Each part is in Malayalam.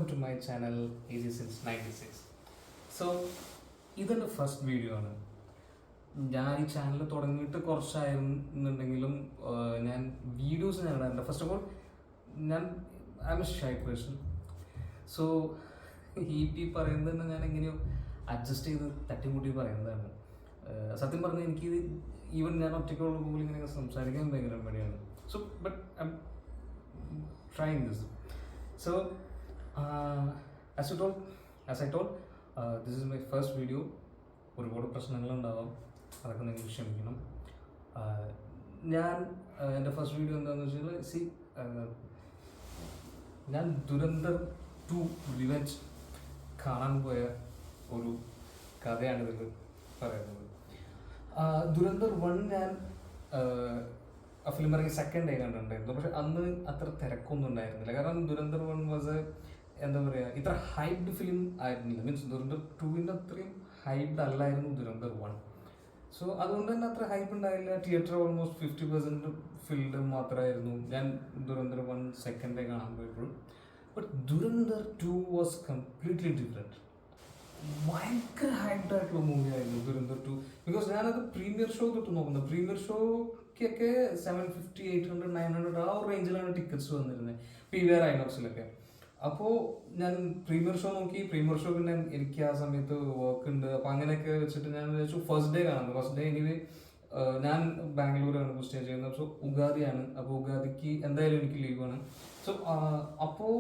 to my channel Easy Since 96. So, ഇതെൻ്റെ ഫസ്റ്റ് വീഡിയോ ആണ്. ഞാൻ ഈ ചാനൽ തുടങ്ങിയിട്ട് കുറച്ചായിരുന്നുണ്ടെങ്കിലും ഞാൻ വീഡിയോസ് ഞാൻ ഇടാറുണ്ട്. First of all I M A shy person. So ഈ പറയുന്നത് തന്നെ ഞാൻ എങ്ങനെയോ അഡ്ജസ്റ്റ് ചെയ്ത് തട്ടിമുട്ടി പറയുന്നതാണ്. സത്യം പറഞ്ഞാൽ എനിക്കിത് ഈവൻ ഞാൻ ഒറ്റയ്ക്കുള്ള പോലും ഇങ്ങനെ സംസാരിക്കാൻ ഭയങ്കര മടിയാണ്. So but I am trying this. So, as I told, this is my first video. ഒരുപാട് പ്രശ്നങ്ങളുണ്ടാവാം, അതൊക്കെ നിങ്ങൾ ക്ഷമിക്കണം. ഞാൻ എൻ്റെ ഫസ്റ്റ് വീഡിയോ എന്താണെന്ന് വെച്ചാൽ ഞാൻ ദുരന്തർ 2 റിവെഞ്ച് കാണാൻ പോയ ഒരു കഥയാണിതിൽ പറയുന്നത്. ദുരന്തർ 1 ഞാൻ ആ ഫിലിം ഇറങ്ങി സെക്കൻഡ് ഡേ കണ്ടിട്ടുണ്ടായിരുന്നു. പക്ഷെ അന്ന് അത്ര തിരക്കൊന്നും ഉണ്ടായിരുന്നില്ല. കാരണം ദുരന്തർ 1 വാസ് എന്താ പറയുക, ഇത്ര ഹൈപ്ഡ് ഫിലിം ആയിരുന്നില്ല. മീൻസ് ദുരന്തർ 2വിൻ്റെ അത്രയും ഹൈപ്ഡ് അല്ലായിരുന്നു ദുരന്തർ 1. സോ അതുകൊണ്ട് തന്നെ അത്ര ഹൈപ്പ് ഉണ്ടായില്ല. തിയേറ്റർ ഓൾമോസ്റ്റ് 50% ഫിൽഡ് മാത്രമായിരുന്നു ഞാൻ ദുരന്തർ 1 സെക്കൻഡ് ഡേ കാണാൻ പോയപ്പോഴും. But Dhurandhar 2 was completely different. ഭയങ്കര ഹൈപ്ഡ് ആയിട്ടുള്ള മൂവി ആയിരുന്നു ദുരന്തർ 2. ബിക്കോസ് ഞാനത് പ്രീമിയർ ഷോ തൊട്ട് നോക്കുന്നത്. പ്രീമിയർ ഷോക്കൊക്കെ 750, 800, 900 ആ ഒരു റേഞ്ചിലാണ് ടിക്കറ്റ്സ് വന്നിരുന്നത് PVR ഐനോക്സിലൊക്കെ. അപ്പോൾ ഞാൻ പ്രീമിയർ ഷോ നോക്കി. പ്രീമിയർ ഷോ പിന്നെ എനിക്ക് ആ സമയത്ത് വർക്ക് ഉണ്ട്. അപ്പോൾ അങ്ങനെയൊക്കെ വെച്ചിട്ട് ഞാൻ വിചാരിച്ചു ഫസ്റ്റ് ഡേ കാണുന്നത്. ഫസ്റ്റ് ഡേ എനിവേ ഞാൻ ബാംഗ്ലൂരാണ് സ്റ്റേ ചെയ്യുന്നത്. സോ ഉഗാദിയാണ്. അപ്പോൾ ഉഗാദിക്ക് എന്തായാലും എനിക്ക് ലീവാണ്. സോ അപ്പോൾ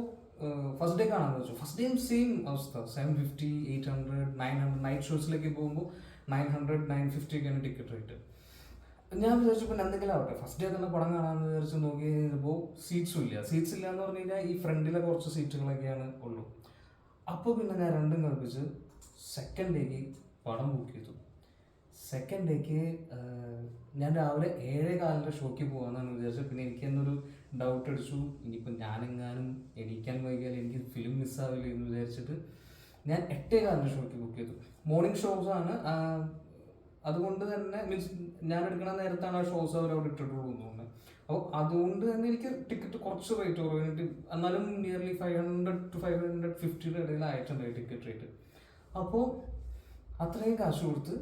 ഫസ്റ്റ് ഡേ കാണാമെന്ന് വെച്ചു. ഫസ്റ്റ് ഡേയും സെയിം അവസ്ഥ. 750, 800, 900 നൈറ്റ് ഷോസിലേക്ക് പോകുമ്പോൾ 900, 950 ഒക്കെയാണ് ടിക്കറ്റ് റേറ്റ്. ഞാൻ വിചാരിച്ചപ്പോൾ എന്തെങ്കിലും ആവട്ടെ, ഫസ്റ്റ് ഡേ തന്നെ പടം കാണാമെന്ന് വിചാരിച്ച് നോക്കി കഴിഞ്ഞപ്പോൾ സീറ്റ്സ് ഇല്ല എന്ന് പറഞ്ഞു കഴിഞ്ഞാൽ ഈ ഫ്രണ്ടിലെ കുറച്ച് സീറ്റുകളൊക്കെയാണ് ഉള്ളൂ. അപ്പോൾ പിന്നെ ഞാൻ രണ്ടും കൽപ്പിച്ച് സെക്കൻഡ് ഡേക്ക് പടം ബുക്ക് ചെയ്തു. സെക്കൻഡ് ഡേക്ക് ഞാൻ രാവിലെ 7:15 ഷോയ്ക്ക് പോകാമെന്നാണ് വിചാരിച്ചത്. പിന്നെ എനിക്കെന്നൊരു ഡൗട്ട് അടിച്ചു, ഇനിയിപ്പോൾ ഞാനെങ്ങാനും എണീക്കാൻ വൈകിയാൽ എനിക്ക് ഫിലിം മിസ്സാവില്ല എന്ന് വിചാരിച്ചിട്ട് ഞാൻ 8:15 ഷോയ്ക്ക് ബുക്ക് ചെയ്തു. മോർണിംഗ് ഷോസ് ആണ്. അതുകൊണ്ട് തന്നെ മീൻസ് ഞാൻ എടുക്കുന്ന നേരത്താണ് ആ ഷോസ് അവർ അവിടെ ഇട്ടിട്ടുള്ളൂ എന്ന് തോന്നുന്നത്. അപ്പോൾ അതുകൊണ്ട് തന്നെ എനിക്ക് ടിക്കറ്റ് കുറച്ച് റേറ്റ് കുറവായിട്ട്, എന്നാലും നിയർലി 500 to 550 ഇടയിലായിട്ടുണ്ടായി ടിക്കറ്റ് റേറ്റ്. അപ്പോൾ അത്രയും കാശ് കൊടുത്ത്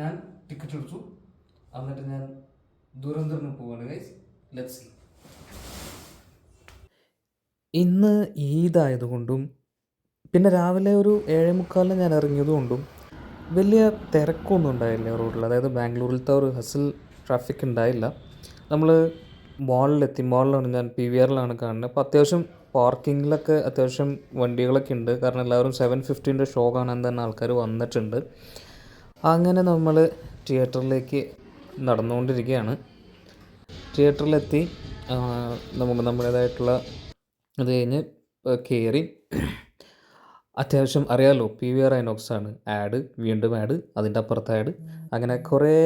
ഞാൻ ടിക്കറ്റ് എടുത്തു. എന്നിട്ട് ഞാൻ ദുരന്തറിന് പോവാണ് ഗൈസ്. Let's see. ഇന്ന് ഈദായതുകൊണ്ടും പിന്നെ രാവിലെ ഒരു 7:45 ഞാൻ ഇറങ്ങിയതുകൊണ്ടും വലിയ തിരക്കൊന്നും ഉണ്ടായില്ല റോഡിൽ. അതായത് ബാംഗ്ലൂരിലത്തെ ഒരു ഹസിൽ ട്രാഫിക് ഉണ്ടായില്ല. നമ്മൾ മോളിലെത്തി. മോളിലാണ് ഞാൻ PVRലാണ് കാണുന്നത്. അപ്പോൾ അത്യാവശ്യം പാർക്കിങ്ങിലൊക്കെ അത്യാവശ്യം വണ്ടികളൊക്കെ ഉണ്ട്. കാരണം എല്ലാവരും 750 ഷോ കാണാൻ തന്നെ ആൾക്കാർ വന്നിട്ടുണ്ട്. അങ്ങനെ നമ്മൾ തിയേറ്ററിലേക്ക് നടന്നുകൊണ്ടിരിക്കുകയാണ്. തിയേറ്ററിലെത്തി നമുക്ക് നമ്മുടേതായിട്ടുള്ള അത് കഴിഞ്ഞ് കയറി. അത്യാവശ്യം അറിയാമല്ലോ, PVR ഐനോക്സ് ആണ്. ആഡ്, വീണ്ടും ആഡ്, അതിൻ്റെ അപ്പുറത്ത് ആഡ്, അങ്ങനെ കുറേ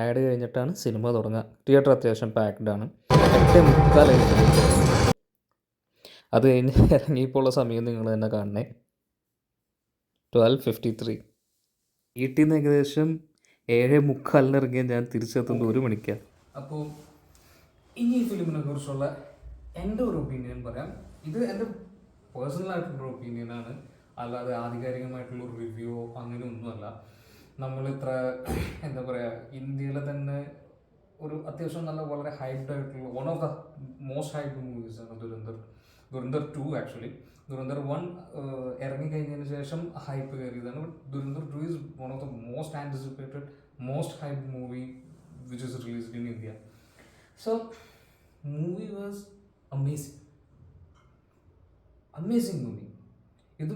ആഡ് കഴിഞ്ഞിട്ടാണ് സിനിമ തുടങ്ങുക. തിയേറ്റർ അത്യാവശ്യം പാക്ഡ് ആണ്. 8:45 അത് കഴിഞ്ഞ് ഇറങ്ങിയപ്പോൾ ഉള്ള സമയം നിങ്ങൾ തന്നെ കാണണേ, 12:53. വീട്ടിൽ നിന്ന് ഏകദേശം 7:45 ഇറങ്ങിയ ഞാൻ തിരിച്ചെത്തുന്നത് 1 മണിക്കാണ്. അപ്പോൾ ഇനി ഈ ഫിലിമിനെ കുറിച്ചുള്ള എൻ്റെ ഒരു ഒപ്പീനിയൻ പറയാം. ഇത് എൻ്റെ പേഴ്സണലായിട്ടുള്ള ഒപ്പീനിയനാണ്, അല്ലാതെ ആധികാരികമായിട്ടുള്ള റിവ്യൂ അങ്ങനെ ഒന്നുമല്ല. നമ്മളിത്ര എന്താ പറയുക, ഇന്ത്യയിലെ തന്നെ ഒരു അത്യാവശ്യം നല്ല വളരെ ഹൈപ്ഡ് ആയിട്ടുള്ള one of the most hyped മൂവീസാണ് ദുരന്തർ 2 ആക്ച്വലി. ദുരന്തർ 1 ഇറങ്ങിക്കഴിഞ്ഞതിന് ശേഷം ഹൈപ്പ് കയറിയതാണ്. But Dhurandhar 2 is one of the most anticipated, most hyped movie which is released in India. So movie was amazing movie. ഇത്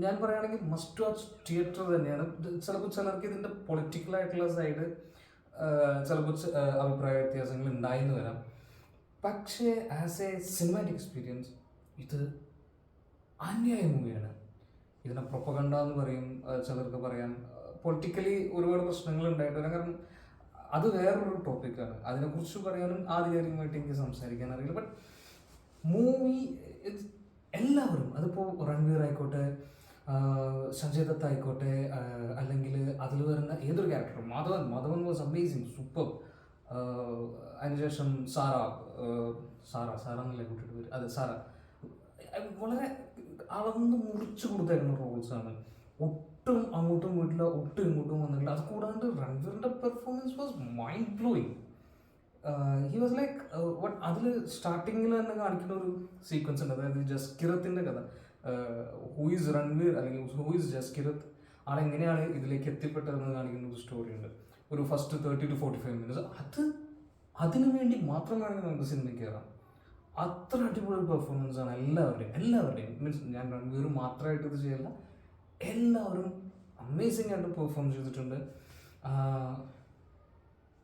ഞാൻ പറയുകയാണെങ്കിൽ മസ്റ്റ് വാച്ച് തിയേറ്റർ തന്നെയാണ്. ചിലപ്പോൾ ചിലർക്ക് ഇതിൻ്റെ പൊളിറ്റിക്കലായിട്ടുള്ള സൈഡ് ചിലപ്പോൾ അഭിപ്രായ വ്യത്യാസങ്ങൾ ഉണ്ടായെന്ന് വരാം. പക്ഷേ ആസ് എ സിനിമാറ്റിക് എക്സ്പീരിയൻസ് ഇത് അന്യായ മൂവിയാണ്. ഇതിനെ പ്രൊപ്പഗണ്ട എന്ന് പറയും ചിലർക്ക് പറയാം. പൊളിറ്റിക്കലി ഒരുപാട് പ്രശ്നങ്ങൾ ഉണ്ടായിട്ട് വരാം. കാരണം അത് വേറൊരു ടോപ്പിക്കാണ്. അതിനെക്കുറിച്ച് പറയാനും ആധികാരികമായിട്ട് എനിക്ക് സംസാരിക്കാൻ അറിയില്ല. ബട്ട് മൂവി എല്ലാവരും, അതിപ്പോൾ രൺവീർ ആയിക്കോട്ടെ, സഞ്ജയ് ദത്ത് ആയിക്കോട്ടെ, അല്ലെങ്കിൽ അതിൽ വരുന്ന ഏതൊരു ക്യാരക്ടറും, മാധവൻ വാസ് അമേസിങ്, സൂപ്പർ. അതിനുശേഷം സാറ എന്നല്ലേ കുട്ടിയുടെ പേര്, അതെ സാറ, വളരെ അളന്ന് മുറിച്ചു കൊടുത്തേക്കുന്ന റോൾസാണ്. ഒട്ടും അങ്ങോട്ടും വീട്ടില്ല, ഒട്ടും ഇങ്ങോട്ടും വന്നില്ല. അത് കൂടാണ്ട് രൺവീറിൻ്റെ performance was mind blowing. He was like വട്ട്. അതിൽ സ്റ്റാർട്ടിങ്ങിൽ തന്നെ കാണിക്കുന്ന ഒരു സീക്വൻസ് ഉണ്ട്, അതായത് ജസ്കിറത്തിൻ്റെ കഥ. ഹൂ ഈസ് രൺവീർ അല്ലെങ്കിൽ ഹൂ ഈസ് ജസ്കിറത്ത്, ആളെങ്ങനെയാണ് ഇതിലേക്ക് എത്തിപ്പെട്ടതെന്ന് കാണിക്കുന്ന ഒരു സ്റ്റോറി ഉണ്ട്. ഒരു ഫസ്റ്റ് 30 to 45 മിനിറ്റ്സ് അതിനു വേണ്ടി മാത്രം വേണമെങ്കിൽ നമുക്ക് സിനിമയ്ക്ക് കയറാം. അത്ര അടിപൊളി പെർഫോമൻസ് ആണ് എല്ലാവരുടെയും. മീൻസ് ഞാൻ രൺവീർ മാത്രമായിട്ട് ഇത് ചെയ്യല്ല, എല്ലാവരും അമേസിംഗ് ആയിട്ട് പെർഫോം ചെയ്തിട്ടുണ്ട്.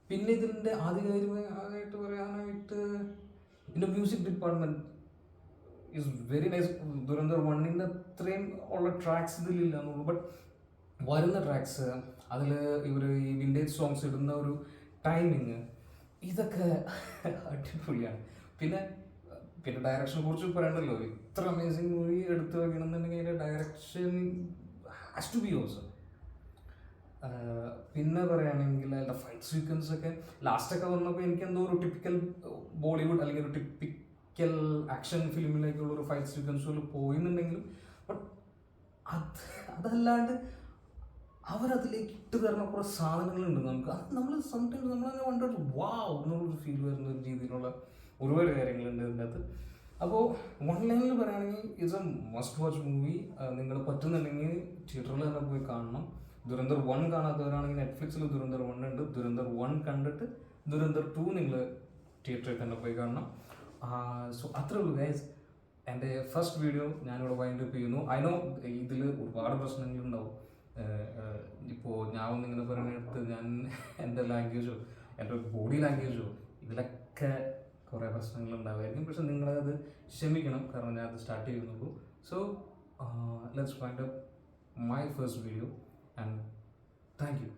പിന്നെ ഇതിൻ്റെ ആദ്യമായിട്ട് പറയാനായിട്ട് ഇതിൻ്റെ music department is very nice. Dhurandhar 1ൻ്റെ അത്രയും ഉള്ള ട്രാക്സ് ഇതിലില്ല എന്നുള്ളൂ. ബട്ട് വരുന്ന ട്രാക്സ്, അതിൽ ഇവർ ഈ വിൻറ്റേജ് സോങ്സ് ഇടുന്ന ഒരു ടൈമിങ്, ഇതൊക്കെ അടിപൊളിയാണ്. പിന്നെ ഡയറക്ഷനെ കുറിച്ച് പറയണ്ടല്ലോ. ഇത്ര അമേസിങ് മൂവി എടുത്തു വയ്ക്കണമെന്നുണ്ടെങ്കിൽ അതിൻ്റെ direction has to be also. പിന്നെ പറയുകയാണെങ്കിൽ അതിൻ്റെ ഫൈറ്റ് സീക്വൻസ് ഒക്കെ ലാസ്റ്റൊക്കെ വന്നപ്പോൾ എനിക്ക് എന്തോ ഒരു ടിപ്പിക്കൽ ബോളിവുഡ് അല്ലെങ്കിൽ ഒരു ടിപ്പിക്കൽ ആക്ഷൻ ഫിലിമിലേക്കുള്ളൊരു ഫൈറ്റ് സീക്വൻസുകൾ പോയിന്നുണ്ടെങ്കിലും, ബട്ട് അതല്ലാണ്ട് അവരതിലേക്ക് ഇട്ട് തരുന്ന കുറേ സാധനങ്ങളുണ്ട് നമുക്ക്. അത് നമ്മൾ സംടൈംസ് നമ്മളങ്ങനെ കണ്ടിട്ട് വാവ് എന്നുള്ളൊരു ഫീൽ വരുന്ന ഒരു രീതിയിലുള്ള ഒരുപാട് കാര്യങ്ങളുണ്ട് ഇതിൻ്റെ അകത്ത്. അപ്പോൾ വൺ ലൈനിൽ പറയുകയാണെങ്കിൽ it's A must watch movie. നിങ്ങൾ പറ്റുന്നുണ്ടെങ്കിൽ തിയേറ്ററിൽ തന്നെ പോയി കാണണം. ദുരന്തർ 1 കാണാത്തവരാണെങ്കിൽ നെറ്റ്ഫ്ലിക്സിൽ ദുരന്തർ 1 ഉണ്ട്. ദുരന്തർ 1 കണ്ടിട്ട് ദുരന്തർ 2 നിങ്ങൾ തിയേറ്ററിൽ തന്നെ പോയി കാണണം. സോ അത്രേ ഉള്ളൂ ഗൈസ്. എൻ്റെ ഫസ്റ്റ് വീഡിയോ ഞാനിവിടെ വൈൻഡ് അപ്പ് ചെയ്യുന്നു. ഐ നോ ഇതിൽ ഒരുപാട് പ്രശ്നങ്ങളുണ്ടാവും. ഇപ്പോൾ ഞാൻ ഒന്നിങ്ങനെ പറയുന്നിടത്ത് ഞാൻ എൻ്റെ ലാംഗ്വേജോ എൻ്റെ ബോഡി ലാംഗ്വേജോ ഇതിലൊക്കെ കുറേ പ്രശ്നങ്ങളുണ്ടാവുമായിരിക്കും. പക്ഷെ നിങ്ങളത് ക്ഷമിക്കണം, കാരണം ഞാൻ അത് സ്റ്റാർട്ട് ചെയ്യുന്നുള്ളൂ. So let's find up my first video and thank you.